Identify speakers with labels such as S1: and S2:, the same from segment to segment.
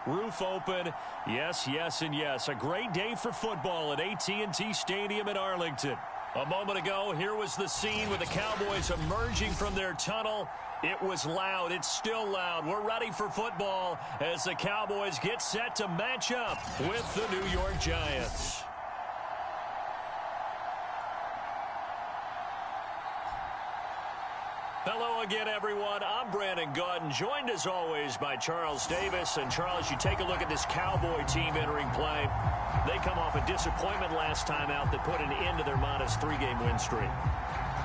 S1: roof open. Yes, yes, and yes. A great day for football at AT&T Stadium in Arlington. A moment ago, here was the scene with the Cowboys emerging from their tunnel. It was loud. It's still loud. We're ready for football as the Cowboys get set to match up with the New York Giants. Hello again, everyone. I'm Brandon Gautin, joined as always by Charles Davis. And Charles, you take a look at this Cowboy team entering play. They come off a disappointment last time out that put an end to their modest 3-game win streak.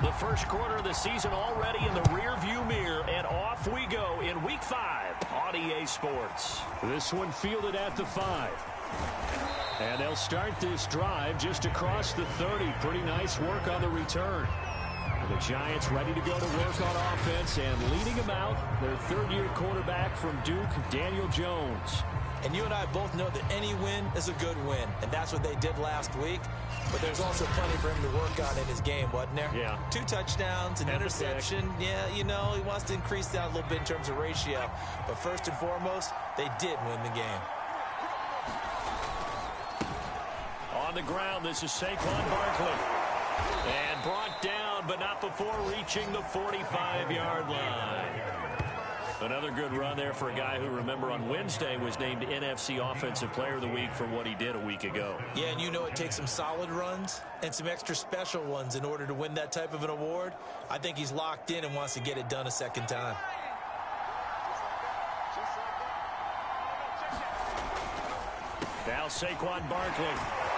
S1: The first quarter of the season already in the rearview mirror, and off we go in Week 5 on EA Sports. This one fielded at the 5. And they'll start this drive just across the 30. Pretty nice work on the return. The Giants ready to go to work on offense, and leading them out, their third-year quarterback from Duke, Daniel Jones.
S2: And you and I both know that any win is a good win, and that's what they did last week. But there's also plenty for him to work on in his game, wasn't there?
S1: Yeah.
S2: 2 touchdowns, an interception. Yeah, you know, he wants to increase that a little bit in terms of ratio. But first and foremost, they did win the game.
S1: On the ground, this is Saquon Barkley. And brought down, but not before reaching the 45-yard line. Another good run there for a guy who, remember, on Wednesday was named NFC Offensive Player of the Week for what he did a week ago.
S2: Yeah, and you know it takes some solid runs and some extra special ones in order to win that type of an award. I think he's locked in and wants to get it done a second time.
S1: Now Saquon Barkley.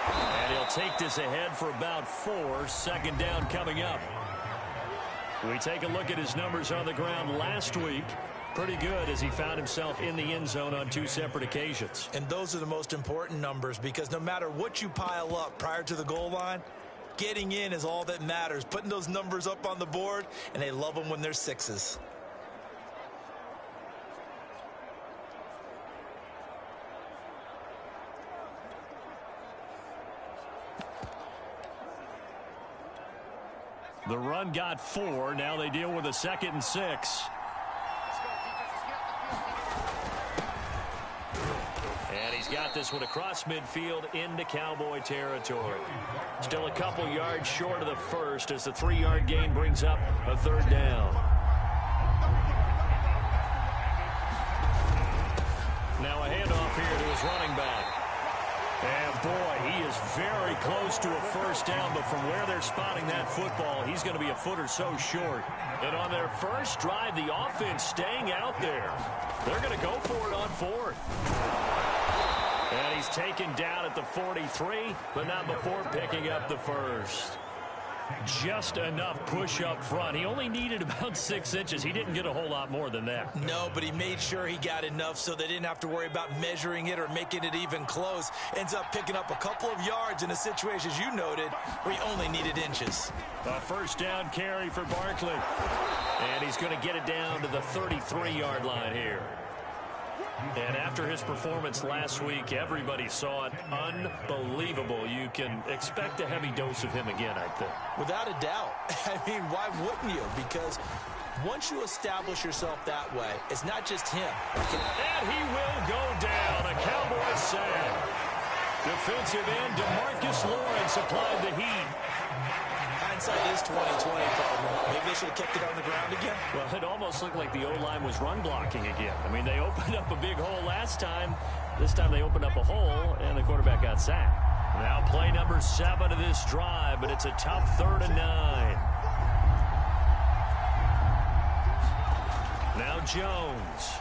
S1: And he'll take this ahead for about 4. Second down coming up. We take a look at his numbers on the ground last week. Pretty good as he found himself in the end zone on 2 separate occasions.
S2: And those are the most important numbers, because no matter what you pile up prior to the goal line, getting in is all that matters. Putting those numbers up on the board, and they love them when they're 6s.
S1: The run got 4. Now they deal with a 2nd and 6. And he's got this one across midfield into Cowboy territory. Still a couple yards short of the first as the 3-yard gain brings up a 3rd down. Now a handoff here to his running back. And, boy, he is very close to a first down, but from where they're spotting that football, he's going to be a foot or so short. And on their first drive, the offense staying out there. They're going to go for it on 4th. And he's taken down at the 43, but not before picking up the first. Just enough push up front. He only needed about 6 inches. He didn't get a whole lot more than that.
S2: No, but he made sure he got enough so they didn't have to worry about measuring it or making it even close. Ends up picking up a couple of yards in a situation, as you noted, where he only needed inches.
S1: A first down carry for Barkley. And he's going to get it down to the 33-yard line here. And after his performance last week, everybody saw it. Unbelievable. You can expect a heavy dose of him again, I think.
S2: Without a doubt. I mean, why wouldn't you? Because once you establish yourself that way, it's not just him.
S1: And he will go down. A Cowboys sack. Defensive end DeMarcus Lawrence applied the heat.
S2: Hindsight is 20/20, partner. Maybe they should have kept it on the ground again.
S1: Well, it almost looked like the O-line was run blocking again. I mean, they opened up a big hole last time. This time they opened up a hole, and the quarterback got sacked. Now play number 7 of this drive, but it's a tough 3rd and 9. Now Jones.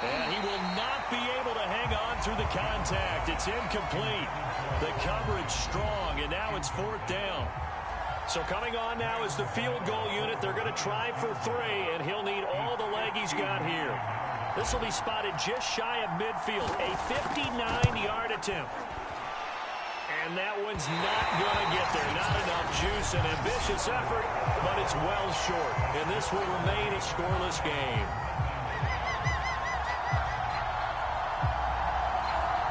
S1: And he will not be able to hang on through the contact. It's incomplete. The coverage strong, and now it's 4th down. So coming on now is the field goal unit. They're going to try for 3, and he'll need all the leg he's got here. This will be spotted just shy of midfield. A 59-yard attempt. And that one's not going to get there. Not enough juice. An ambitious effort, but it's well short. And this will remain a scoreless game.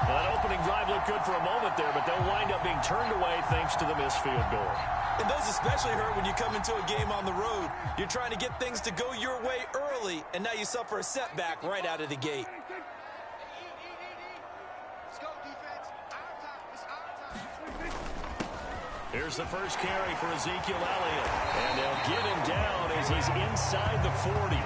S1: That opening opening drive looked good for a moment there, but they'll wind up being turned away thanks to the missed field goal.
S2: And those especially hurt when you come into a game on the road. You're trying to get things to go your way early, and now you suffer a setback right out of the gate.
S1: Here's the first carry for Ezekiel Elliott. And they'll get him down as he's inside the 40.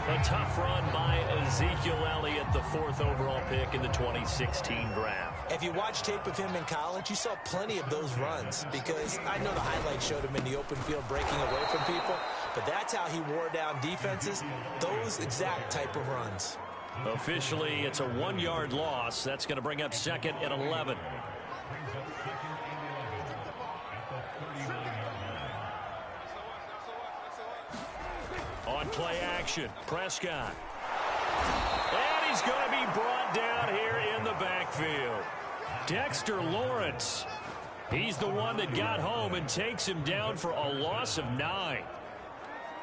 S1: A tough run by Ezekiel Elliott, the 4th overall pick in the 2016 draft.
S2: If you watch tape of him in college, you saw plenty of those runs because I know the highlights showed him in the open field breaking away from people, but that's how he wore down defenses, those exact type of runs.
S1: Officially, it's a 1-yard loss. That's going to bring up 2nd and 11. On play action, Prescott. And he's going to be brought down here in the backfield. Dexter Lawrence. He's the one that got home and takes him down for a loss of 9.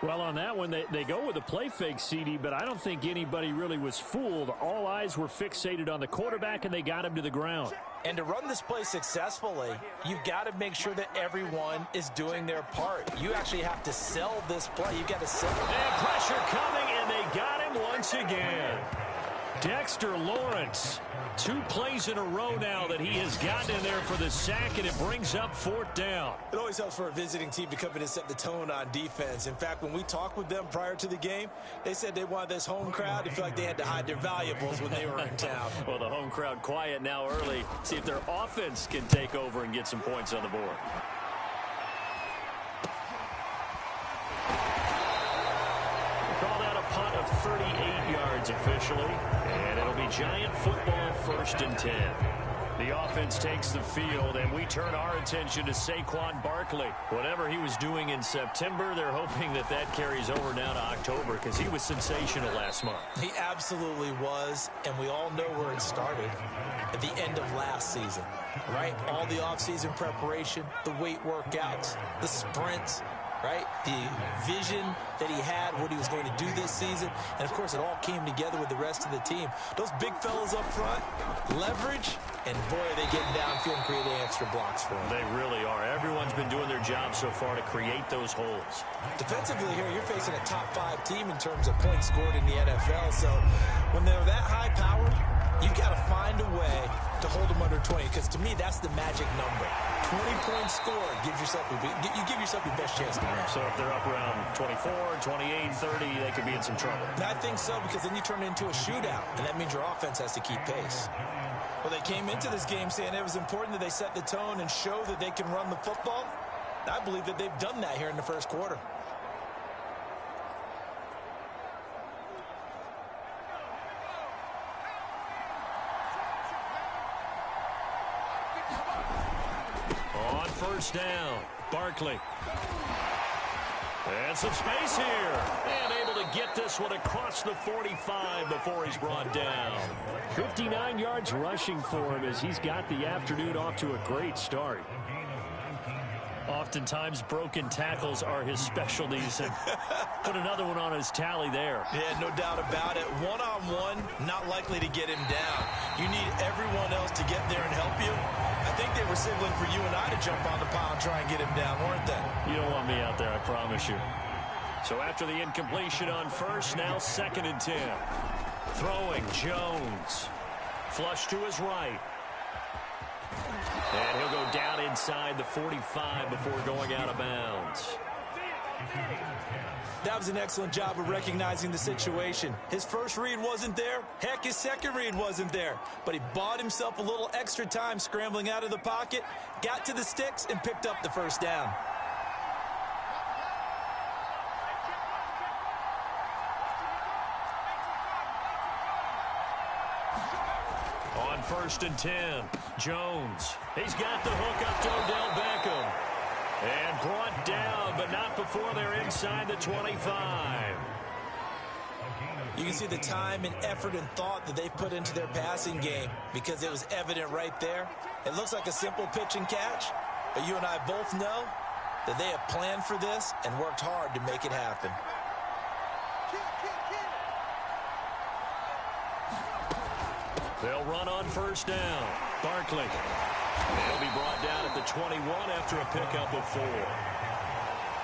S3: Well, on that one, they go with a play fake, CD, but I don't think anybody really was fooled. All eyes were fixated on the quarterback, and they got him to the ground.
S2: And to run this play successfully, you've got to make sure that everyone is doing their part. You actually have to sell this play. You've got to sell it.
S1: And pressure coming, and they got him once again. Dexter Lawrence, 2 plays in a row now that he has gotten in there for the sack, and it brings up 4th down.
S2: It always helps for a visiting team to come in and set the tone on defense. In fact, when we talked with them prior to the game, they said they wanted this home crowd to feel like they had to hide their valuables when they were in town.
S1: Well, the home crowd quiet now early. See if their offense can take over and get some points on the board. Call that a punt of 38 yards officially, and it'll be Giant football, 1st and 10. The offense takes the field, and we turn our attention to Saquon Barkley. Whatever he was doing in September, they're hoping that that carries over now to October because he was sensational last month.
S2: He absolutely was, and we all know where it started at the end of last season, right? All the offseason preparation, the weight workouts, the sprints, right? The vision that he had, what he was going to do this season. And, of course, it all came together with the rest of the team. Those big fellas up front, leverage, and, boy, are they getting downfield and creating extra blocks for him.
S1: They really are. Everyone's been doing their job so far to create those holes.
S2: Defensively here, you're facing a top 5 team in terms of points scored in the NFL. So when they're that high-powered, you've got to find a way to hold them under 20, because to me, that's the magic number. 20-point score gives yourself you give yourself your best chance to win.
S1: So if they're up around 24, 28, 30, they could be in some trouble.
S2: I think so, because then you turn it into a shootout, and that means your offense has to keep pace. Well, they came into this game saying it was important that they set the tone and show that they can run the football. I believe that they've done that here in the first quarter.
S1: On 1st down, Barkley. And some space here. And able to get this one across the 45 before he's brought down.
S3: 59 yards rushing for him as he's got the afternoon off to a great start.
S1: Oftentimes, broken tackles are his specialties. And put another one on his tally there.
S2: Yeah, no doubt about it. One-on-one, not likely to get him down. You need everyone else to get there and help you. I think they were signaling for you and I to jump on the pile and try and get him down, weren't they?
S1: You don't want me out there, I promise you. So after the incompletion on 1st, now 2nd and 10. Throwing, Jones. Flush to his right. And he'll go down inside the 45 before going out of bounds.
S2: That was an excellent job of recognizing the situation. His first read wasn't there. Heck, his second read wasn't there. But he bought himself a little extra time scrambling out of the pocket, got to the sticks, and picked up the 1st down.
S1: On 1st and 10, Jones. He's got the hook up to Odell Beckham. And brought down, but not before they're inside the 25.
S2: You can see the time and effort and thought that they've put into their passing game because it was evident right there. It looks like a simple pitch and catch, but you and I both know that they have planned for this and worked hard to make it happen.
S1: They'll run on first down. Barkley. He'll be brought down at the 21 after a pickup of 4.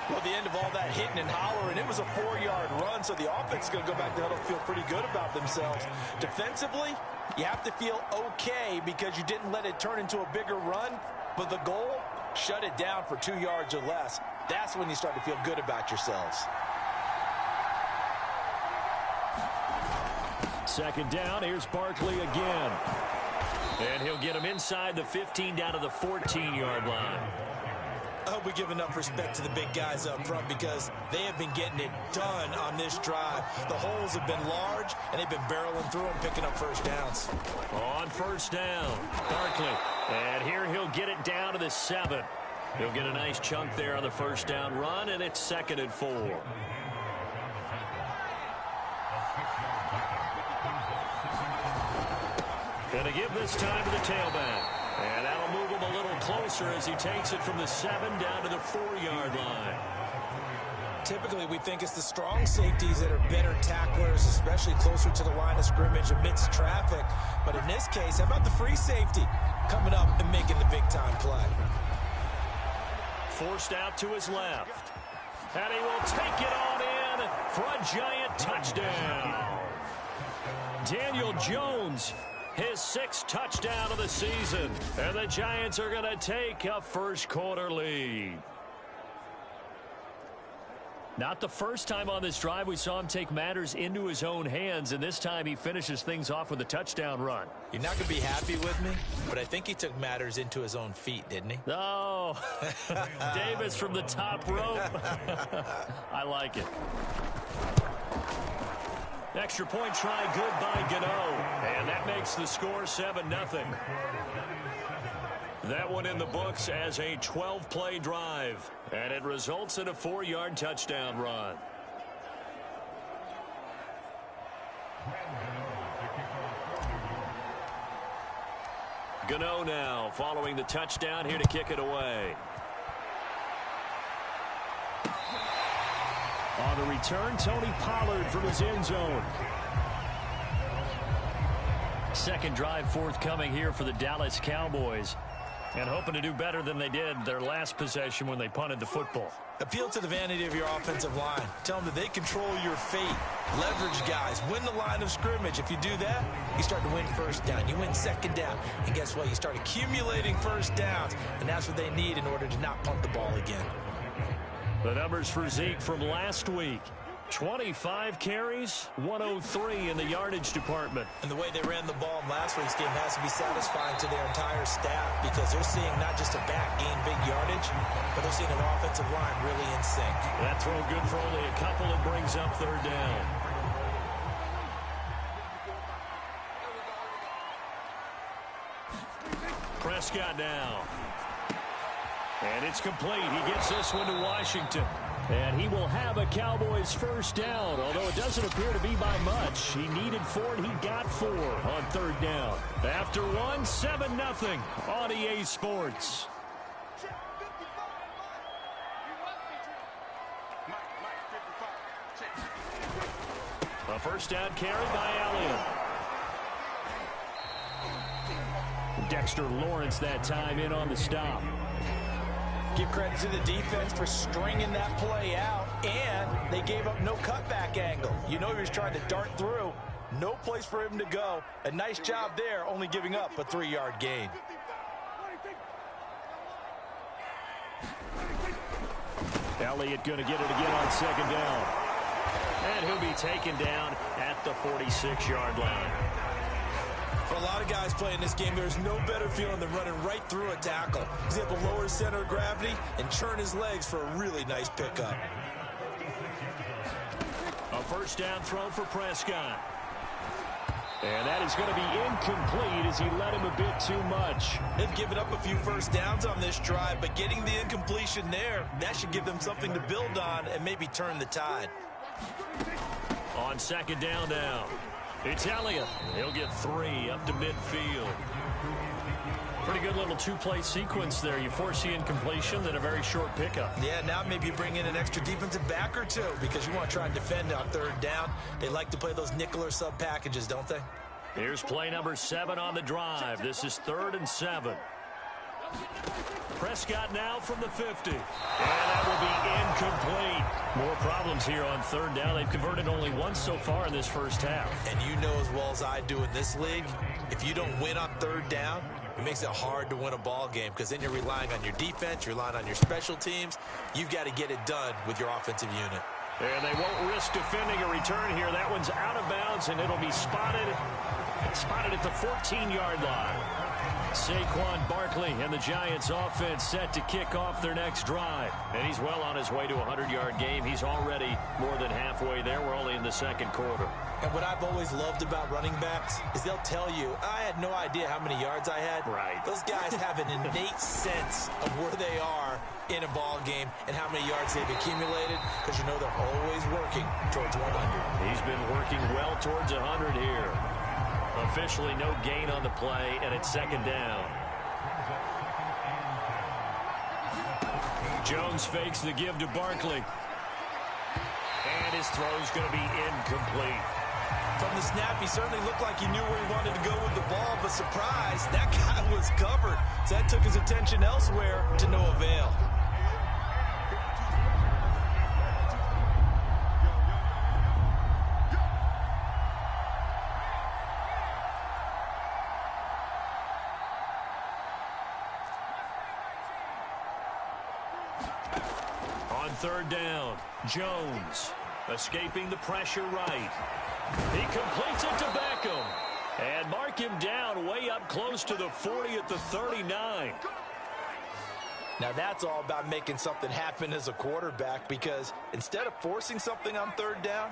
S2: Well, at the end of all that hitting and hollering, it was a 4-yard run, so the offense is going to go back to huddle, feel pretty good about themselves. Defensively, you have to feel okay because you didn't let it turn into a bigger run, but the goal, shut it down for 2 yards or less. That's when you start to feel good about yourselves.
S1: Second down, here's Barkley again. And he'll get him inside the 15 down to the 14-yard line.
S2: I hope we give enough respect to the big guys up front because they have been getting it done on this drive. The holes have been large, and they've been barreling through them, picking up first downs.
S1: On first down, Barkley. And here he'll get it down to the 7. He'll get a nice chunk there on the first down run, and it's 2nd and 4. Going to give this time to the tailback. And that'll move him a little closer as he takes it from the 7 down to the 4-yard line.
S2: Typically, we think it's the strong safeties that are better tacklers, especially closer to the line of scrimmage amidst traffic. But in this case, how about the free safety coming up and making the big-time play?
S1: Forced out to his left. And he will take it on in for a giant touchdown. Daniel Jones, his 6th touchdown of the season. And the Giants are going to take a first-quarter lead. Not the first time on this drive we saw him take matters into his own hands, and this time he finishes things off with a touchdown run.
S2: You're not going to be happy with me, but I think he took matters into his own feet, didn't he?
S1: Oh, Davis from the top rope. I like it. Extra point try good by Gano, and that makes the score 7-0. That one in the books as a 12-play drive, and it results in a 4-yard touchdown run. Gano now following the touchdown here to kick it away. On the return, Tony Pollard from his end zone. Second drive forthcoming here for the Dallas Cowboys. And hoping to do better than they did their last possession when they punted the football.
S2: Appeal to the vanity of your offensive line. Tell them that they control your fate. Leverage guys. Win the line of scrimmage. If you do that, you start to win first down. You win second down. And guess what? You start accumulating first downs. And that's what they need in order to not punt the ball again.
S1: The numbers for Zeke from last week. 25 carries, 103 in the yardage department.
S2: And the way they ran the ball in last week's game has to be satisfying to their entire staff because they're seeing not just a back gain big yardage, but they're seeing an offensive line really in sync.
S1: That throw good for only a couple. It brings up third down. Prescott now. And it's complete. He gets this one to Washington. And he will have a Cowboys first down, although it doesn't appear to be by much. He needed 4, and he got 4 on third down. After 1, 7-0 on EA Sports. A first down carry by Elliott. Dexter Lawrence that time in on the stop.
S2: Give credit to the defense for stringing that play out, and they gave up no cutback angle. You know he was trying to dart through. No place for him to go. A nice job there, only giving up a 3-yard gain.
S1: Elliott going to get it again on second down. And he'll be taken down at the 46-yard line.
S2: For a lot of guys playing this game, there's no better feeling than running right through a tackle. He's able to lower his center of gravity and churn his legs for a really nice pickup.
S1: A first down throw for Prescott. And that is going to be incomplete as he led him a bit too much.
S2: They've given up a few first downs on this drive, but getting the incompletion there, that should give them something to build on and maybe turn the tide.
S1: On second down now. It's Elliott. He'll get 3 up to midfield. Pretty good little 2-play sequence there. You force the incompletion, then a very short pickup.
S2: Yeah, now maybe you bring in an extra defensive back or two because you want to try and defend on third down. They like to play those nickel or sub packages, don't they?
S1: Here's play number 7 on the drive. This is 3rd and 7. Prescott now from the 50. And that will be incomplete. More problems here on 3rd down. They've converted only once so far in this first half.
S2: And you know as well as I do in this league, if you don't win on 3rd down, it makes it hard to win a ball game because then you're relying on your defense, you're relying on your special teams. You've got to get it done with your offensive unit.
S1: And they won't risk defending a return here. That one's out of bounds, and it'll be spotted at the 14-yard line. Saquon Barkley and the Giants offense set to kick off their next drive. And he's well on his way to a 100-yard game. He's already more than halfway there. We're only in the second quarter.
S2: And what I've always loved about running backs is they'll tell you, I had no idea how many yards I had.
S1: Right.
S2: Those guys have an innate sense of where they are in a ball game and how many yards they've accumulated because you know they're always working towards 100.
S1: He's been working well towards 100 here. Officially no gain on the play, and it's 2nd down. Jones fakes the give to Barkley. And his throw's going to be incomplete.
S2: From the snap, he certainly looked like he knew where he wanted to go with the ball, but surprise, that guy was covered. So that took his attention elsewhere to no avail.
S1: On 3rd down, Jones escaping the pressure right. He completes it to Beckham. And mark him down way up close to the 40 at the 39.
S2: Now that's all about making something happen as a quarterback because instead of forcing something on 3rd down,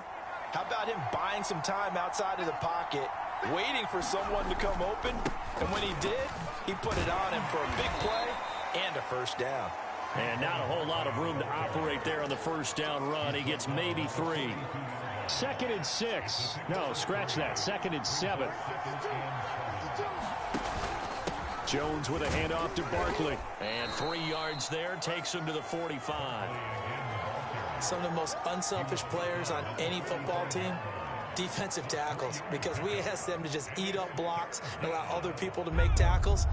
S2: how about him buying some time outside of the pocket, waiting for someone to come open, and when he did, he put it on him for a big play and a 1st down.
S1: And not a whole lot of room to operate there on the 1st down run. He gets maybe 3.
S3: 2nd and 6. No, scratch that. 2nd and 7. Jones with a handoff to Barkley.
S1: And 3 yards there takes him to the 45.
S2: Some of the most unselfish players on any football team, defensive tackles, because we ask them to just eat up blocks and allow other people to make tackles.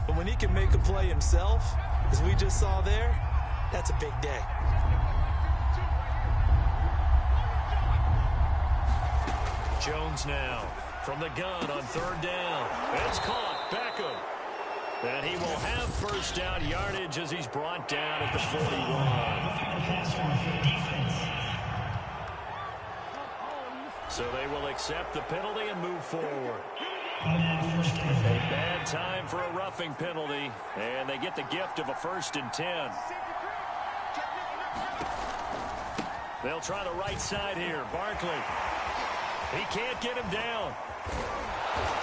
S2: But when he can make a play himself, as we just saw there, that's a big day.
S1: Jones now from the gun on 3rd down. It's caught. Beckham. And he will have 1st down yardage as he's brought down at the 41. So they will accept the penalty and move forward. A bad time for a roughing penalty, and they get the gift of a 1st and 10. They'll try the right side here. Barkley. He can't get him down.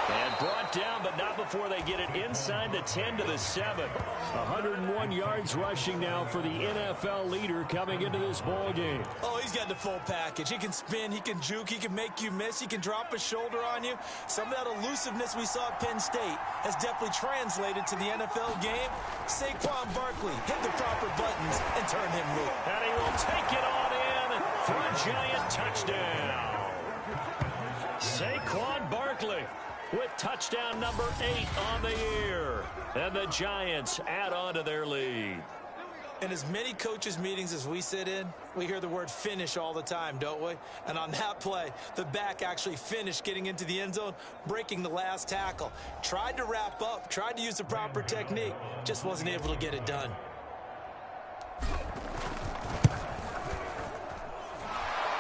S1: And brought down, but not before they get it inside the 10 to the 7.
S3: 101 yards rushing now for the NFL leader coming into this ball game.
S2: Oh, he's got the full package. He can spin, he can juke, he can make you miss, he can drop a shoulder on you. Some of that elusiveness we saw at Penn State has definitely translated to the NFL game. Saquon Barkley hit the proper buttons and turn him loose.
S1: And he will take it on in for a giant touchdown. Saquon Barkley with touchdown number 8 on the year. And the Giants add on to their lead.
S2: In as many coaches' meetings as we sit in, we hear the word finish all the time, don't we? And on that play, the back actually finished getting into the end zone, breaking the last tackle. Tried to wrap up, tried to use the proper technique, just wasn't able to get it done.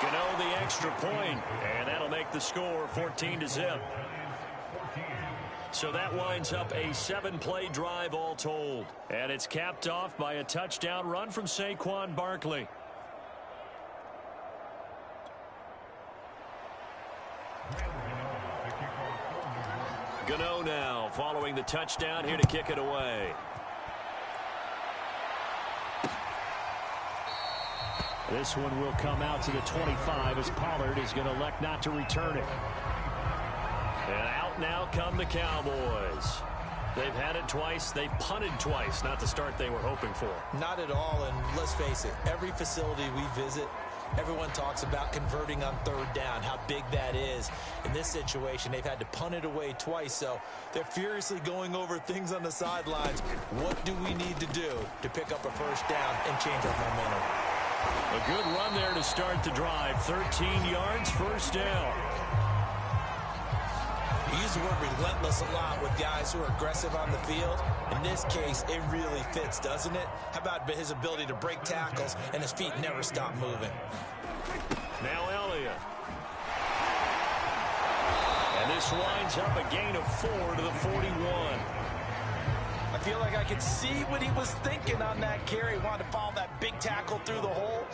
S1: Gano the extra point, and that'll make the score 14-0. So that winds up a 7-play drive all told. And it's capped off by a touchdown run from Saquon Barkley. Gano now following the touchdown here to kick it away.
S3: This one will come out to the 25 as Pollard is going to elect not to return it.
S1: And out now come the Cowboys. They've had it twice. They've punted twice. Not the start they were hoping for.
S2: Not at all, and let's face it, every facility we visit, Everyone talks about converting on third down, how big that is. In this situation, they've had to punt it away twice, so they're furiously going over things on the sidelines. What do we need to do to pick up a first down and change our momentum?
S1: A good run there to start the drive. 13 yards, first down.
S2: We use the word relentless a lot with guys who are aggressive on the field. In this case, it really fits, doesn't it? How about his ability to break tackles and his feet never stop moving?
S1: Now Elliott. And this winds up a gain of 4 to the 41.
S2: I feel like I could see what he was thinking on that carry. Wanted to follow that big tackle through the hole.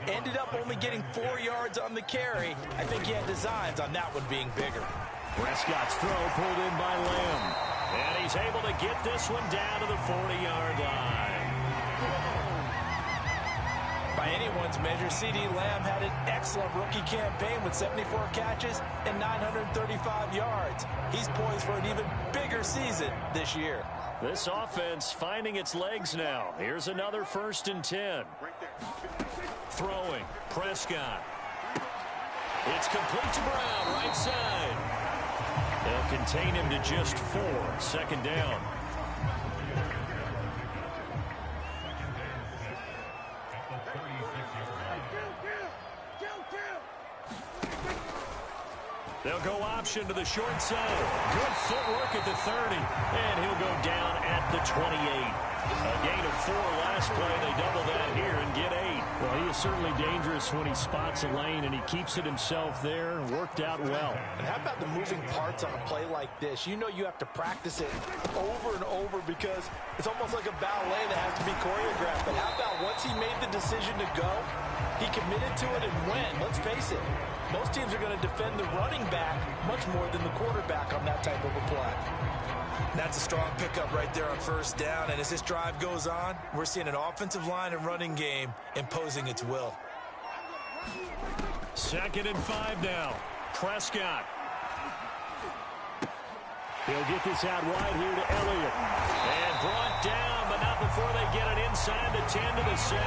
S2: Ended up only getting 4 yards on the carry. I think he had designs on that one being bigger.
S1: Prescott's throw pulled in by Lamb. And he's able to get this one down to the 40-yard line.
S2: By anyone's measure, C.D. Lamb had an excellent rookie campaign with 74 catches and 935 yards. He's poised for an even bigger season this year.
S1: This offense finding its legs now. Here's another 1st and 10. Throwing. Prescott. It's complete to Brown, right side. They'll contain him to just 4. 2nd down. They'll go option to the short side. Good footwork at the 30. And he'll go down at the 28. A gain of 4 last play. They double that here and get 8.
S3: Well, he is certainly dangerous when he spots a lane, and he keeps it himself there. Worked out well.
S2: And how about the moving parts on a play like this? You know you have to practice it over and over because it's almost like a ballet that has to be choreographed. But how about once he made the decision to go, he committed to it and went. Let's face it, most teams are going to defend the running back much more than the quarterback on that type of a play. That's a strong pickup right there on 1st down. And as this drive goes on, we're seeing an offensive line and running game imposing its will.
S1: 2nd and 5 now. Prescott.
S3: He'll get this out wide here to Elliott.
S1: And brought down, but not before they get it inside the 10 to the 7.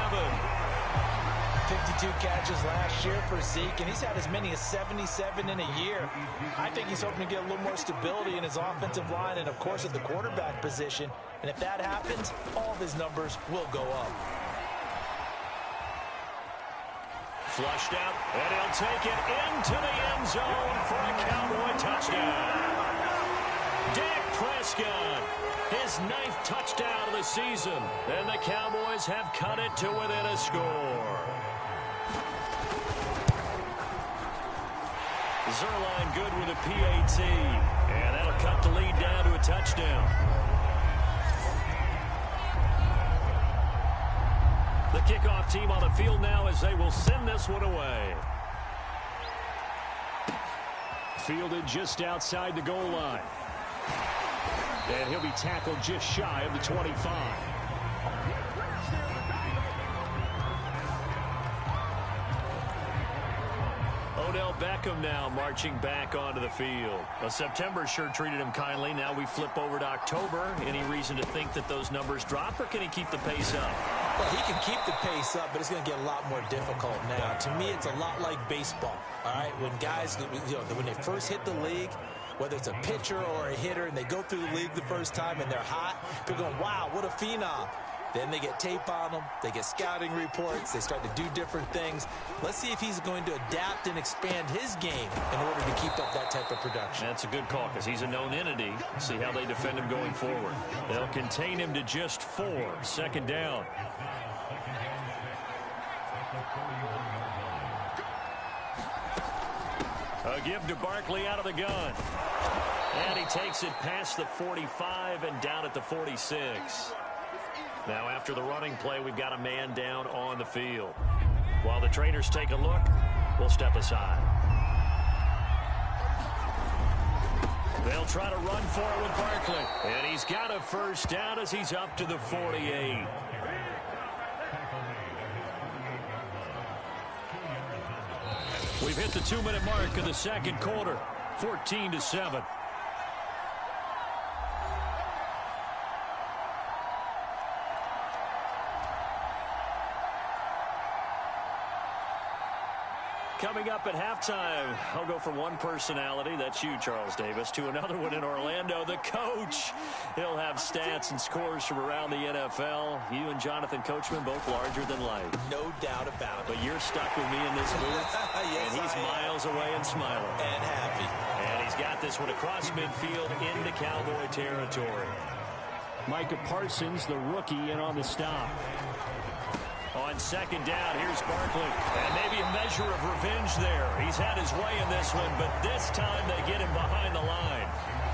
S2: 52 catches last year for Zeke, and he's had as many as 77 in a year. I think he's hoping to get a little more stability in his offensive line and, of course, at the quarterback position. And if that happens, all of his numbers will go up.
S1: Flushed out, and he'll take it into the end zone for a Cowboy touchdown. Dak Prescott, his 9th touchdown of the season, and the Cowboys have cut it to within a score. Zerline good with a PAT, and that'll cut the lead down to a touchdown. The kickoff team on the field now as they will send this one away.
S3: Fielded just outside the goal line. And he'll be tackled just shy of the 25.
S1: Odell Beckham now marching back onto the field. Well, September sure treated him kindly. Now we flip over to October. Any reason to think that those numbers drop, or can he keep the pace up?
S2: Well, he can keep the pace up, but it's going to get a lot more difficult now. To me, it's a lot like baseball, all right? When guys, when they first hit the league, whether it's a pitcher or a hitter, and they go through the league the first time and they're hot, they're going, wow, what a phenom. Then they get tape on them. They get scouting reports. They start to do different things. Let's see if he's going to adapt and expand his game in order to keep up that type of production.
S1: That's a good call because he's a known entity. See how they defend him going forward. They'll contain him to just 4. 2nd down. A give to Barkley out of the gun. And he takes it past the 45 and down at the 46. Now after the running play, we've got a man down on the field. While the trainers take a look, we'll step aside. They'll try to run for it with Barkley. And he's got a first down as he's up to the 48. We've hit the 2-minute mark in the 2nd quarter. 14-7. Coming up at halftime, I'll go from one personality, that's you, Charles Davis, to another one in Orlando, the coach. He'll have stats and scores from around the NFL. You and Jonathan Coachman both larger than life.
S2: No doubt about it.
S1: But you're stuck with me in this booth,
S2: yes,
S1: and he's miles away and smiling.
S2: And happy.
S1: And he's got this one across midfield into Cowboy territory.
S3: Micah Parsons, the rookie, in on the stop.
S1: On second down, here's Barkley. And maybe a measure of revenge there. He's had his way in this one, but this time they get him behind the line.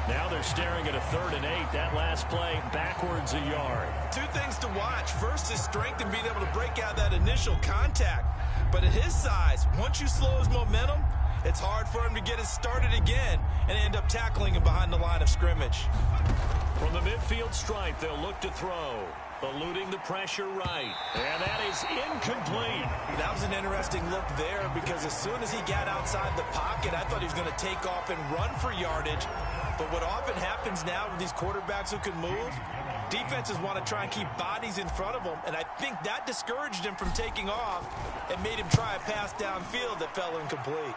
S1: Now they're staring at a 3rd and 8. That last play, backwards a yard.
S4: Two things to watch. First, his strength in being able to break out that initial contact. But at his size, once you slow his momentum, it's hard for him to get it started again and end up tackling him behind the line of scrimmage.
S1: From the midfield stripe, they'll look to throw. Eluding the pressure right. And that is incomplete.
S4: That was an interesting look there because as soon as he got outside the pocket, I thought he was going to take off and run for yardage. But what often happens now with these quarterbacks who can move, defenses want to try and keep bodies in front of them. And I think that discouraged him from taking off and made him try a pass downfield that fell incomplete.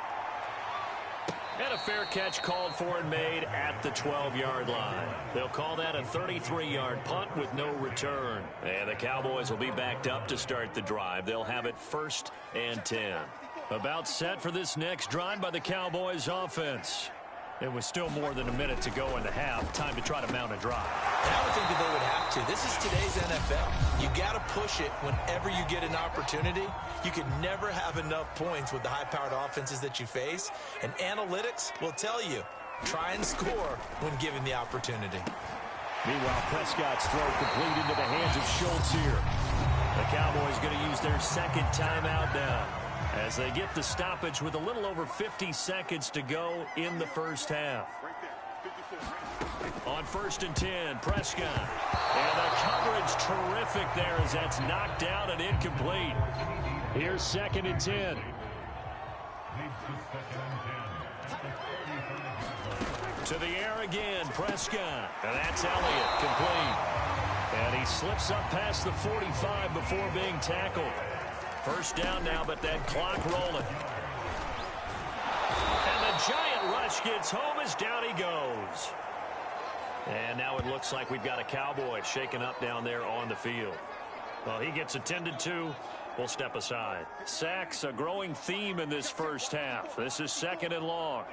S1: And a fair catch called for and made at the 12-yard line. They'll call that a 33-yard punt with no return. And the Cowboys will be backed up to start the drive. They'll have it 1st and 10. About set for this next drive by the Cowboys offense. It was still more than a minute to go in the half. Time to try to mount a drive.
S2: And I would think that they would have to. This is today's NFL. You got to push it whenever you get an opportunity. You can never have enough points with the high-powered offenses that you face. And analytics will tell you, try and score when given the opportunity.
S3: Meanwhile, Prescott's throw complete into the hands of Schultz here.
S1: The Cowboys going to use their second timeout now, as they get the stoppage with a little over 50 seconds to go in the first half. On 1st and 10, Prescott. And the coverage terrific there as that's knocked down and incomplete.
S3: Here's 2nd and 10.
S1: To the air again, Prescott. And that's Elliott, complete. And he slips up past the 45 before being tackled. First down now, but that clock rolling. And the giant rush gets home as down he goes. And now it looks like we've got a Cowboy shaken up down there on the field. Well, he gets attended to. We'll step aside. Sacks, a growing theme in this first half. This is 2nd and long.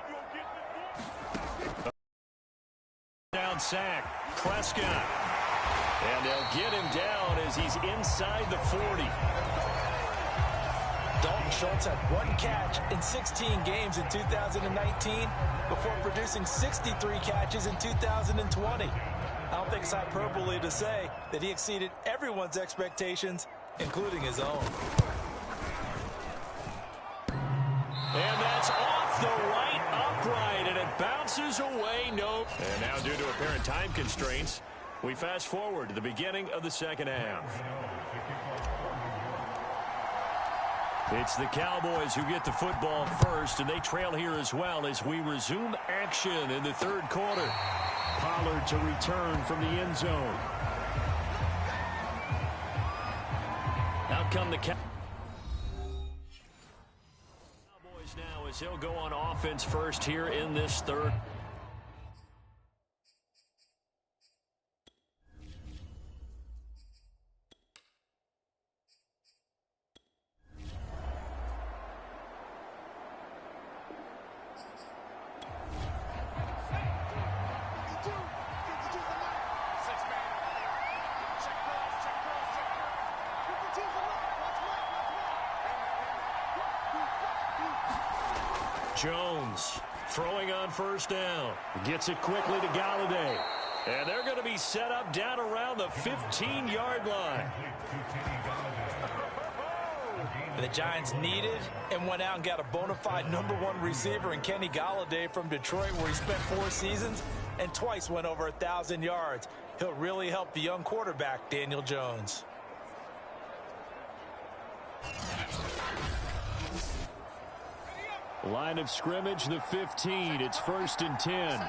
S1: Down sack, Prescott. And they'll get him down as he's inside the 40.
S4: Dalton Schultz had 1 catch in 16 games in 2019 before producing 63 catches in 2020. I don't think it's hyperbole to say that he exceeded everyone's expectations, including his own.
S1: And that's off the right upright, and it bounces away. Nope. And now, due to apparent time constraints, we fast forward to the beginning of the second half. It's the Cowboys who get the football first, and they trail here as well as we resume action in the 3rd quarter.
S3: Pollard to return from the end zone.
S1: Out come the Cowboys now as he'll go on offense first here in this 3rd. Jones throwing on 1st down.
S3: Gets it quickly to Galladay.
S1: And they're going to be set up down around the 15-yard line.
S4: And the Giants needed and went out and got a bona fide #1 receiver in Kenny Galladay from Detroit, where he spent 4 seasons and twice went over 1,000 yards. He'll really help the young quarterback, Daniel Jones.
S3: Line of scrimmage, the 15. It's 1st and 10.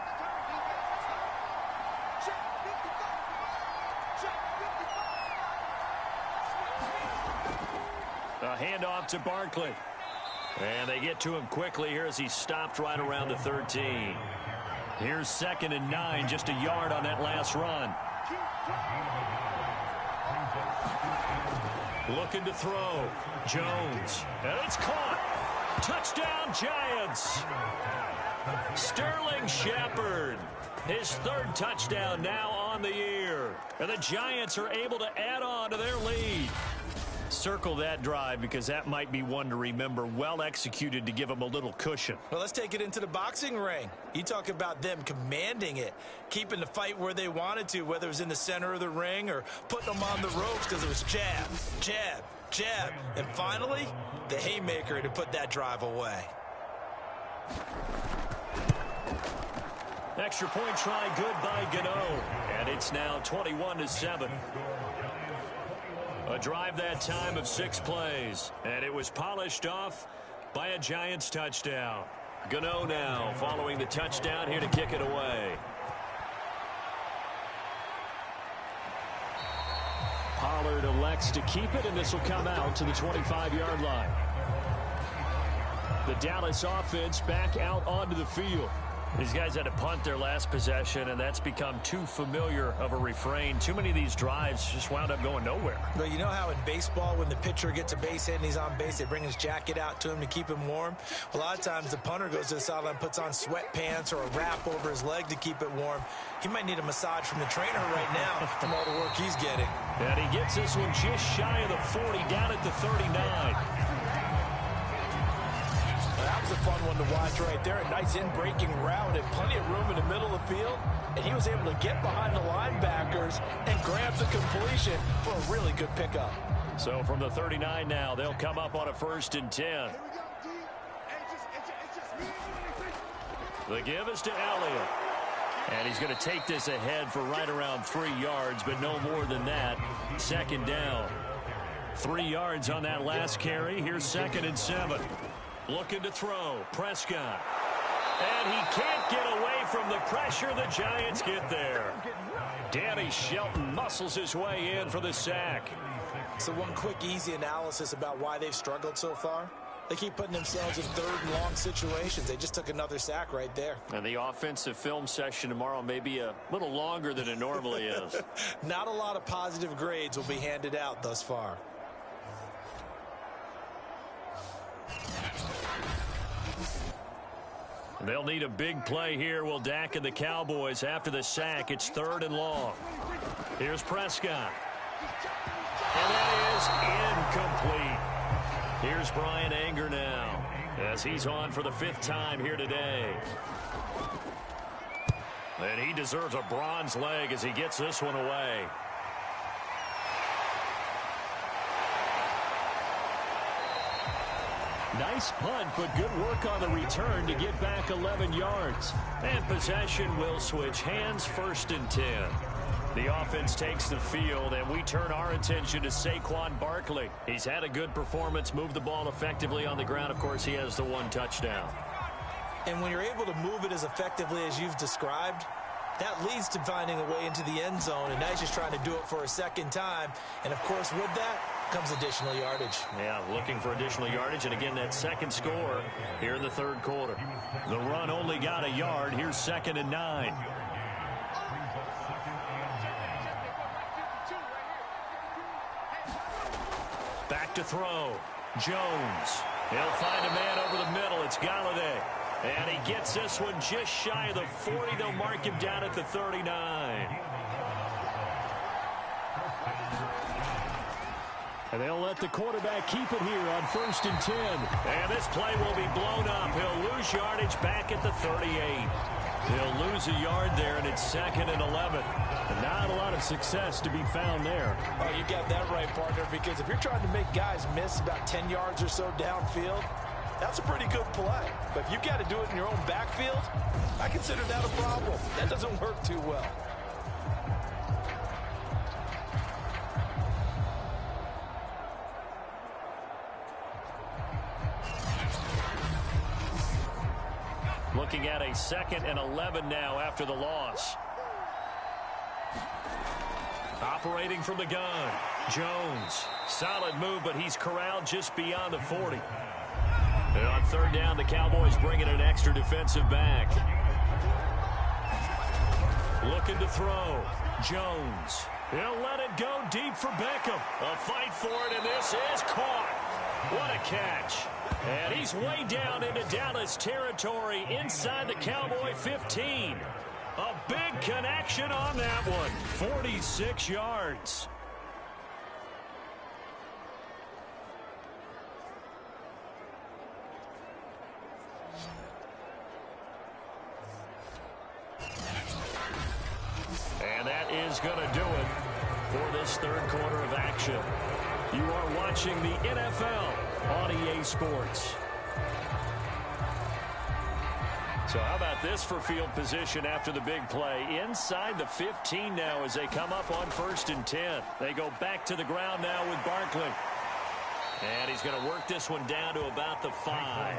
S1: A handoff to Barkley. And they get to him quickly here as he stopped right around the 13. Here's 2nd and 9, just a yard on that last run. Looking to throw. Jones. And it's caught. Touchdown, Giants. Sterling Shepard. His 3rd touchdown now on the year. And the Giants are able to add on to their lead. Circle that drive because that might be one to remember. Well executed to give them a little cushion.
S4: Well, let's take it into the boxing ring. You talk about them commanding it, keeping the fight where they wanted to, whether it was in the center of the ring or putting them on the ropes because it was jab, jab, jab. And finally, the haymaker to put that drive away.
S1: Extra point try good by Gano. And it's now 21-7. A drive that time of 6 plays. And it was polished off by a Giants touchdown. Gano now following the touchdown here to kick it away.
S3: Pollard elects to keep it, and this will come out to the 25-yard line. The Dallas offense back out onto the field.
S1: These guys had to punt their last possession, and that's become too familiar of a refrain. Too many of these drives just wound up going nowhere.
S4: But you know how in baseball, when the pitcher gets a base hit and he's on base, they bring his jacket out to him to keep him warm? A lot of times the punter goes to the sideline, puts on sweatpants or a wrap over his leg to keep it warm. He might need a massage from the trainer right now from all the work he's getting.
S1: And he gets this one just shy of the 40, down at the 39.
S4: That was a fun one to watch right there. A nice in-breaking route and plenty of room in the middle of the field. And he was able to get behind the linebackers and grab the completion for a really good pickup.
S1: So from the 39 now, they'll come up on a 1st and 10. The give is to Elliott. And he's going to take this ahead for right around 3 yards, but no more than that. 2nd down. 3 yards on that last carry. Here's 2nd and 7. Looking to throw. Prescott. And he can't get away from the pressure. The Giants get there. Danny Shelton muscles his way in for the sack.
S4: So one quick, easy analysis about why they've struggled so far. They keep putting themselves in 3rd and long situations. They just took another sack right there.
S1: And the offensive film session tomorrow may be a little longer than it normally is.
S4: Not a lot of positive grades will be handed out thus far.
S1: They'll need a big play here. Will Dak and the Cowboys after the sack. It's 3rd and long. Here's Prescott. And that is incomplete. Here's Brian Anger now as he's on for the 5th time here today. And he deserves a bronze leg as he gets this one away.
S3: Nice punt, but good work on the return to get back 11 yards.
S1: And possession will switch hands. 1st and 10. The offense takes the field, and we turn our attention to Saquon Barkley. He's had a good performance, moved the ball effectively on the ground. Of course, he has the 1 touchdown.
S4: And when you're able to move it as effectively as you've described, that leads to finding a way into the end zone, and now he's just trying to do it for a 2nd time. And, of course, with that comes additional yardage.
S1: Yeah, looking for additional yardage, and again, that 2nd score here in the 3rd quarter. The run only got a yard. Here's 2nd and 9. Back to throw. Jones. He'll find a man over the middle. It's Galladay. And he gets this one just shy of the 40. They'll mark him down at the 39.
S3: And they'll let the quarterback keep it here on 1st and 10.
S1: And this play will be blown up. He'll lose yardage back at the 38. He'll lose a yard there, and it's 2nd and 11.
S3: And not a lot of success to be found there.
S4: Oh, you got that right, partner, because if you're trying to make guys miss about 10 yards or so downfield, that's a pretty good play. But if you got to do it in your own backfield, I consider that a problem. That doesn't work too well.
S1: Looking at a 2nd and 11 now after the loss. Operating from the gun. Jones. Solid move, but he's corralled just beyond the 40. And on third down, the Cowboys bringing an extra defensive back. Looking to throw. Jones. He'll let it go deep for Beckham. A fight for it, and this is caught. What a catch. And he's way down into Dallas territory inside the Cowboy 15. A big connection on that one. 46 yards. And that is going to do it for this third quarter of action. You are watching the NFL on EA Sports. So how about this for field position after the big play? Inside the 15 now as they come up on 1st and 10. They go back to the ground now with Barkley. And he's going to work this one down to about the 5.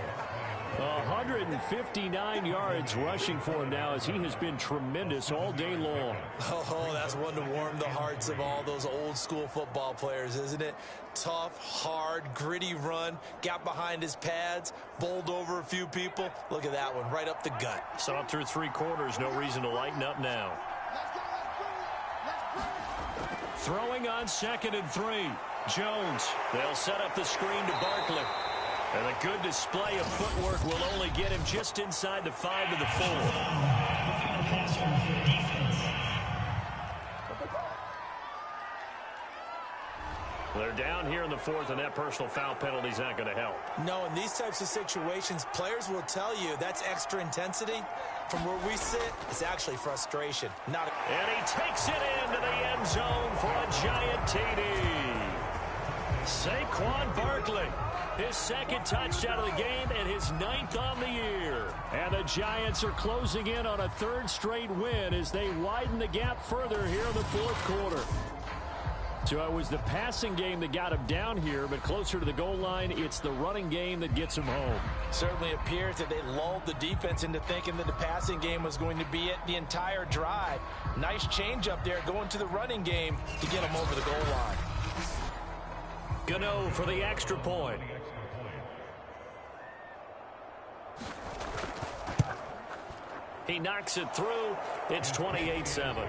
S1: 159 yards rushing for him now as he has been tremendous all day long.
S2: Oh, that's one to warm the hearts of all those old school football players, isn't it? Tough, hard, gritty run, got behind his pads, bowled over a few people. Look at that one, right up the gut.
S1: Saw it through 3 quarters, no reason to lighten up now. Throwing on 2nd and 3. Jones, they'll set up the screen to Barkley. And a good display of footwork will only get him just inside the 5 to the 4. They're down here in the 4th, and that personal foul penalty is not going to help.
S2: No, in these types of situations, players will tell you that's extra intensity. From where we sit, it's actually frustration. And
S1: he takes it into the end zone for a giant TD. Saquon Barkley. His 2nd touchdown of the game and his 9th on the year. And the Giants are closing in on a 3rd straight win as they widen the gap further here in the 4th quarter. So it was the passing game that got him down here, but closer to the goal line, it's the running game that gets him home.
S2: Certainly appears that they lulled the defense into thinking that the passing game was going to be it the entire drive. Nice change up there going to the running game to get him over the goal line.
S1: Gano for the extra point. He knocks it through. It's 28-7.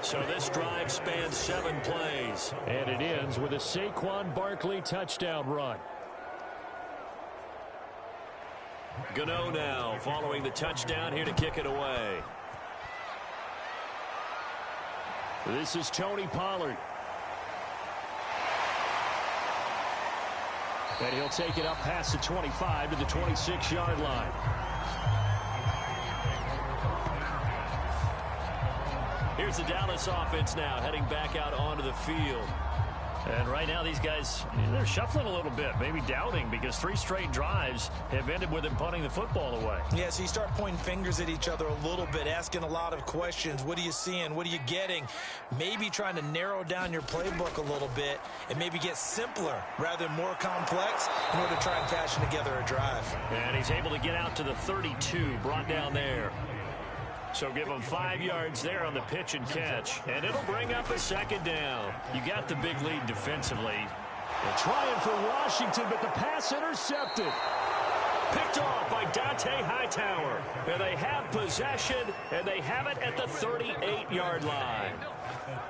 S1: So this drive spans 7 plays.
S3: And it ends with a Saquon Barkley touchdown run.
S1: Gano now following the touchdown here to kick it away.
S3: This is Tony Pollard. And he'll take it up past the 25 to the 26-yard line.
S1: Here's the Dallas offense now heading back out onto the field. And right now these guys, they're shuffling a little bit, maybe doubting, because 3 straight drives have ended with them punting the football away.
S2: Yeah, so you start pointing fingers at each other a little bit, asking a lot of questions. What are you seeing? What are you getting? Maybe trying to narrow down your playbook a little bit and maybe get simpler rather than more complex in order to try and fashion together a drive.
S1: And he's able to get out to the 32, brought down there. So give him 5 yards there on the pitch and catch. And it'll bring up a 2nd down. You got the big lead defensively.
S3: They're trying for Washington, but the pass intercepted.
S1: Picked off by Dante Hightower. And they have possession, and they have it at the 38-yard line.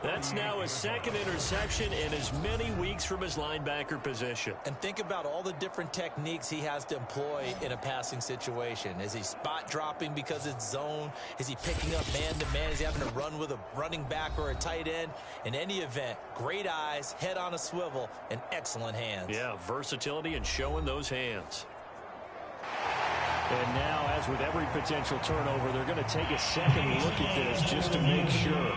S1: That's now his 2nd interception in as many weeks from his linebacker position.
S2: And think about all the different techniques he has to employ in a passing situation. Is he spot dropping because it's zone? Is he picking up man-to-man? Is he having to run with a running back or a tight end? In any event, great eyes, head on a swivel, and excellent hands.
S1: Yeah, versatility and showing those hands.
S3: And now, as with every potential turnover, they're going to take a second look at this just to make sure.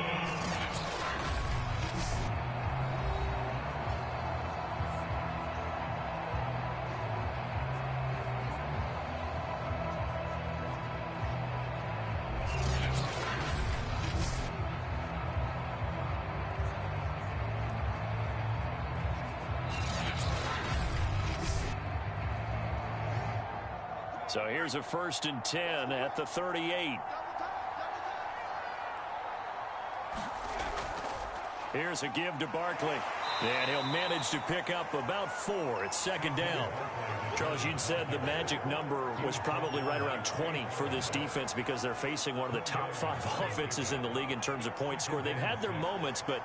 S1: So here's a 1st and 10 at the 38. Here's a give to Barkley. And he'll manage to pick up about 4. It's second down. Charles, you'd said the magic number was probably right around 20 for this defense because they're facing one of the top 5 offenses in the league in terms of points scored. They've had their moments, but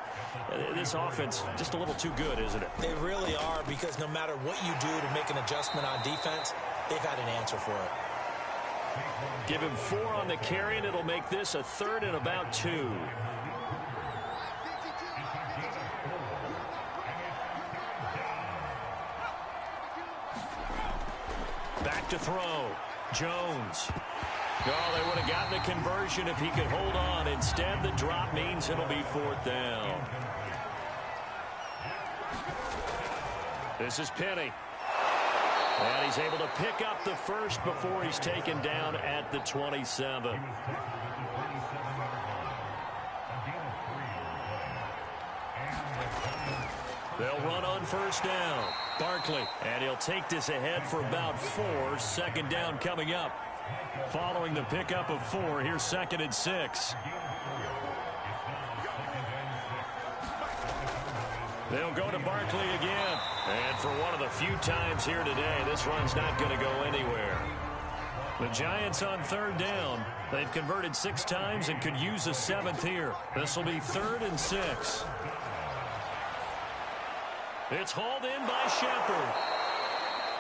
S1: this offense just a little too good, isn't it?
S2: They really are, because no matter what you do to make an adjustment on defense, they've had an answer for it.
S1: Give him 4 on the carry, and it'll make this a 3rd and about 2. Back to throw. Jones. Oh, they would have gotten the conversion if he could hold on. Instead, the drop means it'll be 4th down. This is Penny. And he's able to pick up the first before he's taken down at the 27. They'll run on first down. Barkley, and he'll take this ahead for about 4. Second down coming up. Following the pickup of 4, here's 2nd and 6. They'll go to Barkley again. And for one of the few times here today, this run's not going to go anywhere. The Giants on 3rd down. They've converted 6 times and could use a 7th here. This will be 3rd and 6. It's hauled in by Shepard.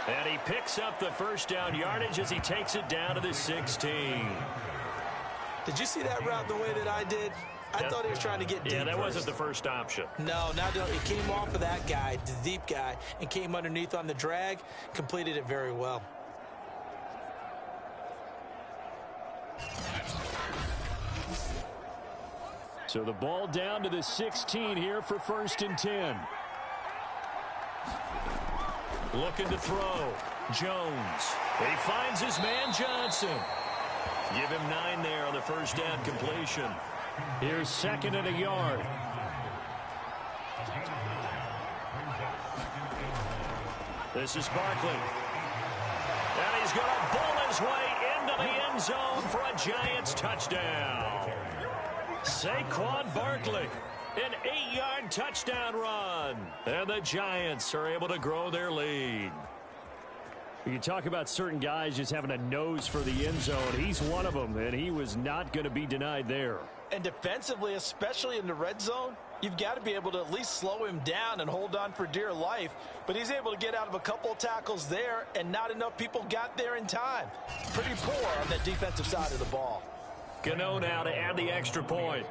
S1: And he picks up the first down yardage as he takes it down to the 16.
S2: Did you see that route the way that I did? I thought he was trying to get deep.
S1: Yeah, that
S2: first.
S1: wasn't the first option.
S2: No, it came off of that guy, the deep guy, and came underneath on the drag, completed it very well.
S3: So the ball down to the 16 here for 1st and 10.
S1: Looking to throw. Jones. He finds his man Johnson. Give him 9 there on the first down completion.
S3: Here's 2nd and a yard.
S1: This is Barkley. And he's going to bull his way into the end zone for a Giants touchdown. Saquon Barkley. An 8-yard touchdown run. And the Giants are able to grow their lead.
S3: You talk about certain guys just having a nose for the end zone. He's one of them, and he was not going to be denied there.
S4: And defensively, especially in the red zone, you've got to be able to at least slow him down and hold on for dear life. But he's able to get out of a couple of tackles there, and not enough people got there in time. Pretty poor on that defensive side of the ball.
S1: Gano now to add the extra point.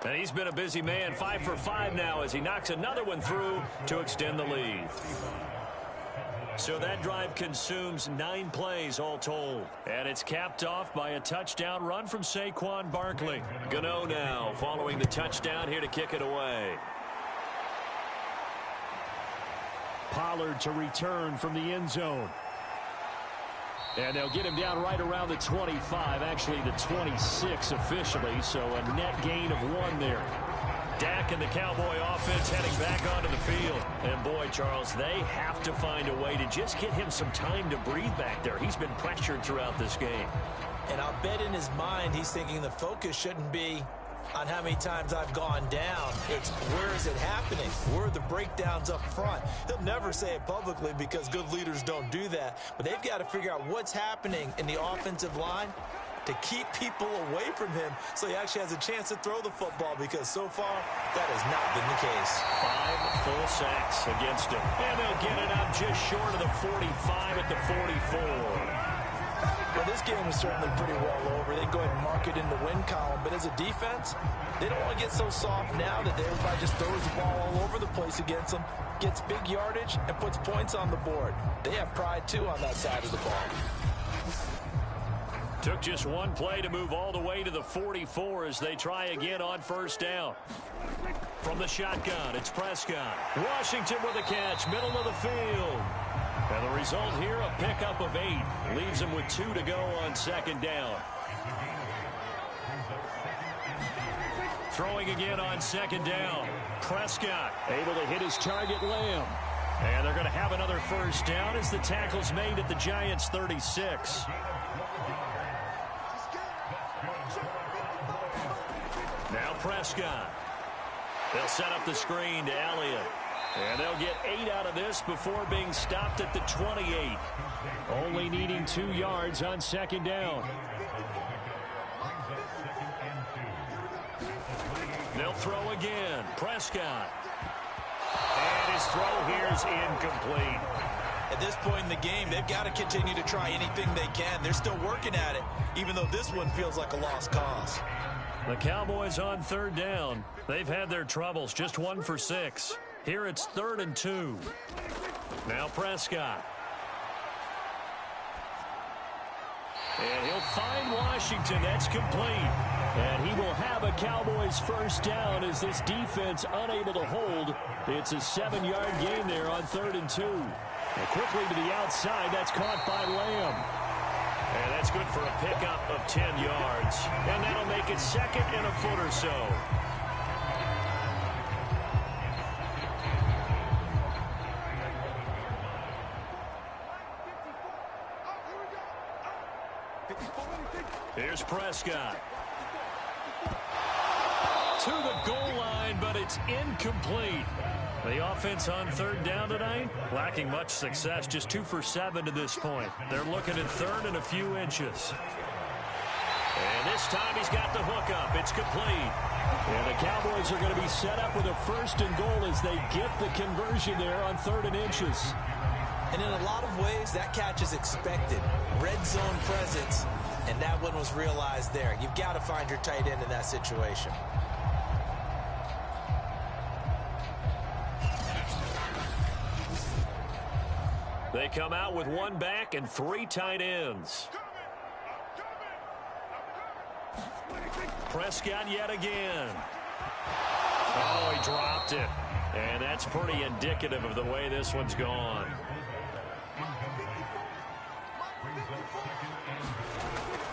S1: And he's been a busy man, 5 for 5 now as he knocks another one through to extend the lead. So that drive consumes 9 plays all told. And it's capped off by a touchdown run from Saquon Barkley. Gano now following the touchdown here to kick it away.
S3: Pollard to return from the end zone. And they'll get him down right around the 25, actually the 26 officially, so a net gain of 1 there.
S1: Dak and the Cowboy offense heading back onto the field. And boy, Charles, they have to find a way to just get him some time to breathe back there. He's been pressured throughout this game.
S2: And I'll bet in his mind he's thinking the focus shouldn't be on how many times I've gone down. It's where is it happening? Where are the breakdowns up front? He'll never say it publicly because good leaders don't do that. But they've got to figure out what's happening in the offensive line to keep people away from him so he actually has a chance to throw the football, because so far that has not been the case.
S1: 5 full sacks against him. And they'll get it up just short of the 45 at the 44.
S4: Well, this game is certainly pretty well over. They go ahead and mark it in the win column. But as a defense, they don't want to get so soft now that everybody just throws the ball all over the place against them, gets big yardage, and puts points on the board. They have pride, too, on that side of the ball.
S1: Took just 1 play to move all the way to the 44 as they try again on first down. From the shotgun, it's Prescott. Washington with a catch, middle of the field. And the result here, a pickup of 8. Leaves him with 2 to go on second down. Throwing again on second down. Prescott
S3: able to hit his target, Lamb.
S1: And they're going to have another first down as the tackle's made at the Giants' 36. Now Prescott. They'll set up the screen to Elliott. And they'll get 8 out of this before being stopped at the 28.
S3: Only needing 2 yards on second down.
S1: They'll throw again. Prescott. And his throw here is incomplete.
S4: At this point in the game, they've got to continue to try anything they can. They're still working at it, even though this one feels like a lost cause.
S1: The Cowboys on third down. They've had their troubles, just 1 for 6. Here it's 3rd and 2. Now Prescott. And he'll find Washington. That's complete. And he will have a Cowboys first down as this defense unable to hold. It's a 7-yard gain there on 3rd and 2. And quickly to the outside. That's caught by Lamb. And that's good for a pickup of 10 yards. And that'll make it 2nd and a foot or so. Here's Prescott. To the goal line, but it's incomplete. The offense on third down tonight, lacking much success, just 2 for 7 to this point. They're looking at 3rd and a few inches. And this time he's got the hook up. It's complete. And the Cowboys are going to be set up with a 1st and goal as they get the conversion there on 3rd and inches.
S2: And in a lot of ways, that catch is expected. Red zone presence, and that one was realized there. You've got to find your tight end in that situation.
S1: They come out with 1 back and 3 tight ends. Prescott yet again. Oh, he dropped it. And that's pretty indicative of the way this one's gone.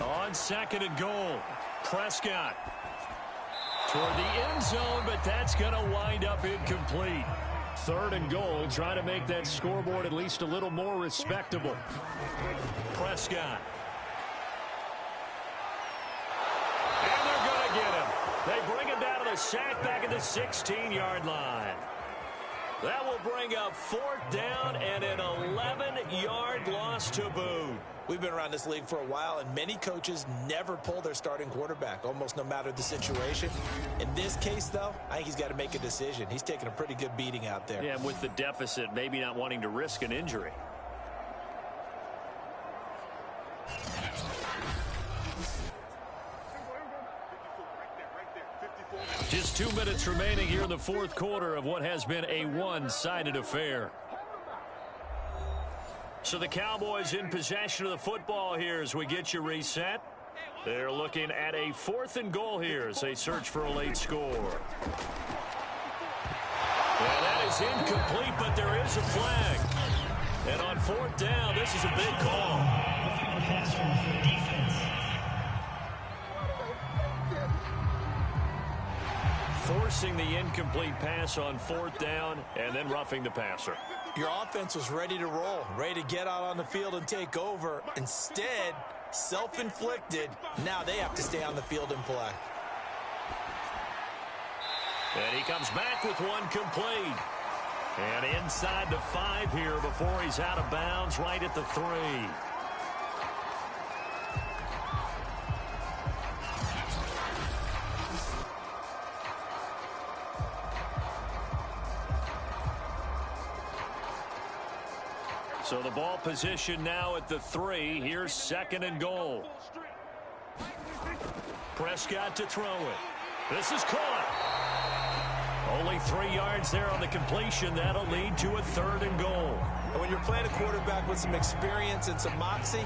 S1: On 2nd and goal, Prescott toward the end zone, but that's going to wind up incomplete. 3rd and goal, trying to make that scoreboard at least a little more respectable. Prescott. And they're going to get him. They bring him down to the sack back at the 16-yard line. That will bring up 4th down and an 11-yard loss to boot.
S2: We've been around this league for a while, and many coaches never pull their starting quarterback, almost no matter the situation. In this case, though, I think he's got to make a decision. He's taking a pretty good beating out there.
S1: Yeah, and with the deficit, maybe not wanting to risk an injury. Just 2 minutes remaining here in the 4th quarter of what has been a one-sided affair. So the Cowboys in possession of the football here as we get you reset. They're looking at a 4th and goal here as they search for a late score. Yeah, that is incomplete, but there is a flag. And on 4th down, this is a big call. Forcing the incomplete pass on 4th down and then roughing the passer.
S2: Your offense was ready to roll, ready to get out on the field and take over. Instead, self-inflicted. Now they have to stay on the field and play.
S1: And he comes back with 1 complete. And inside the 5 here before he's out of bounds right at the 3. So the ball position now at the 3. Here's 2nd and goal. Prescott to throw it. This is caught. Only 3 yards there on the completion. That'll lead to a 3rd and goal.
S2: And when you're playing a quarterback with some experience and some moxie,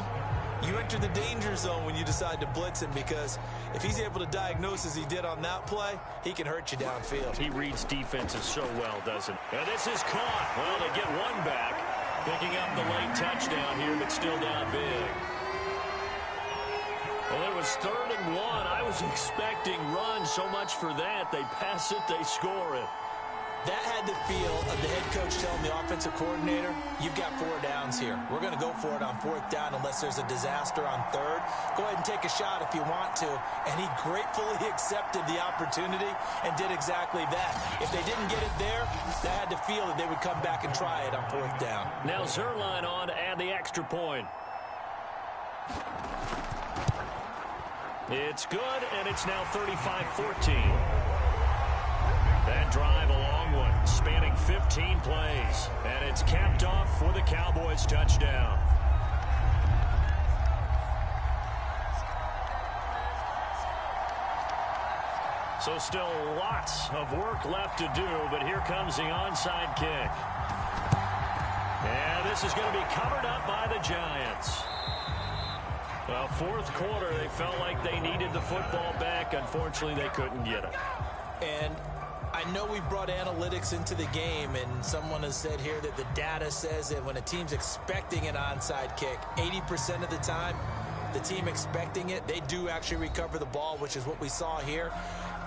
S2: you enter the danger zone when you decide to blitz him, because if he's able to diagnose as he did on that play, he can hurt you downfield.
S1: He reads defenses so well, doesn't he? And this is caught. Well, they get 1 back. Picking up the late touchdown here, but still down big. Well, it was 3rd and 1. I was expecting run so much for that. They pass it, they score it.
S2: That had the feel of the head coach telling the offensive coordinator, you've got 4 downs here. We're going to go for it on 4th down unless there's a disaster on 3rd. Go ahead and take a shot if you want to. And he gratefully accepted the opportunity and did exactly that. If they didn't get it there, that had the feel that they would come back and try it on 4th down.
S1: Now Zerline on to add the extra point. It's good, and it's now 35-14. That drive, a long one, spanning 15 plays. And it's capped off for the Cowboys touchdown. So still lots of work left to do, but here comes the onside kick. And this is going to be covered up by the Giants. Well, 4th quarter, they felt like they needed the football back. Unfortunately, they couldn't get it.
S2: And I know we brought analytics into the game, and someone has said here that the data says that when a team's expecting an onside kick, 80% of the time, the team expecting it, they do actually recover the ball, which is what we saw here.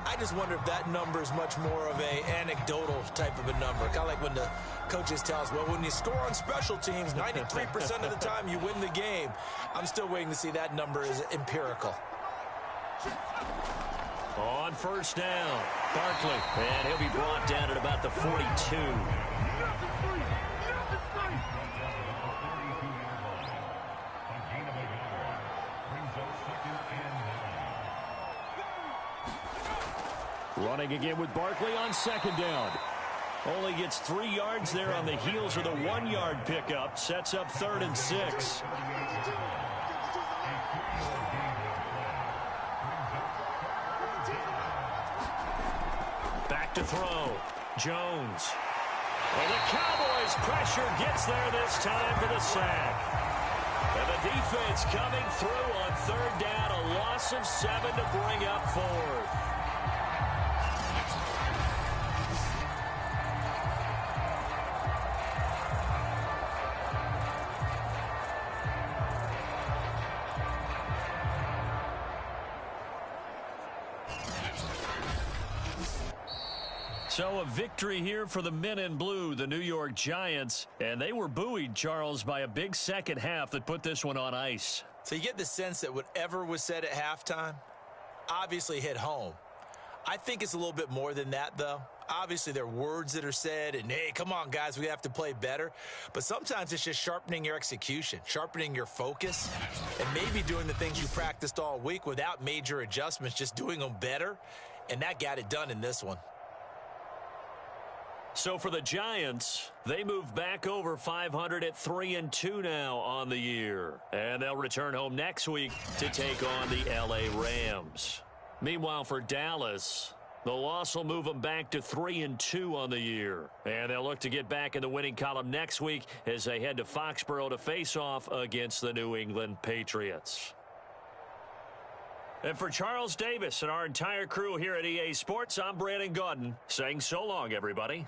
S2: I just wonder if that number is much more of a anecdotal type of a number. Kind of like when the coaches tell us, well, when you score on special teams, 93% of the time you win the game. I'm still waiting to see that number is empirical.
S1: On 1st down, Barkley. And he'll be brought down at about the 42. Running again with Barkley on 2nd down. Only gets 3 yards there on the heels of the 1-yard pickup. Sets up 3rd and 6. Back to throw. Jones. And the Cowboys pressure gets there this time for the sack. And the defense coming through on 3rd down. A loss of 7 to bring up 4th. So a victory here for the men in blue, the New York Giants. And they were buoyed, Charles, by a big second half that put this one on ice.
S2: So you get the sense that whatever was said at halftime obviously hit home. I think it's a little bit more than that, though. Obviously, there are words that are said, and, hey, come on, guys, we have to play better. But sometimes it's just sharpening your execution, sharpening your focus, and maybe doing the things you practiced all week without major adjustments, just doing them better. And that got it done in this one.
S1: So for the Giants, they move back over 500 at 3-2 now on the year. And they'll return home next week to take on the L.A. Rams. Meanwhile, for Dallas, the loss will move them back to 3-2 on the year. And they'll look to get back in the winning column next week as they head to Foxborough to face off against the New England Patriots. And for Charles Davis and our entire crew here at EA Sports, I'm Brandon Gaudin saying so long, everybody.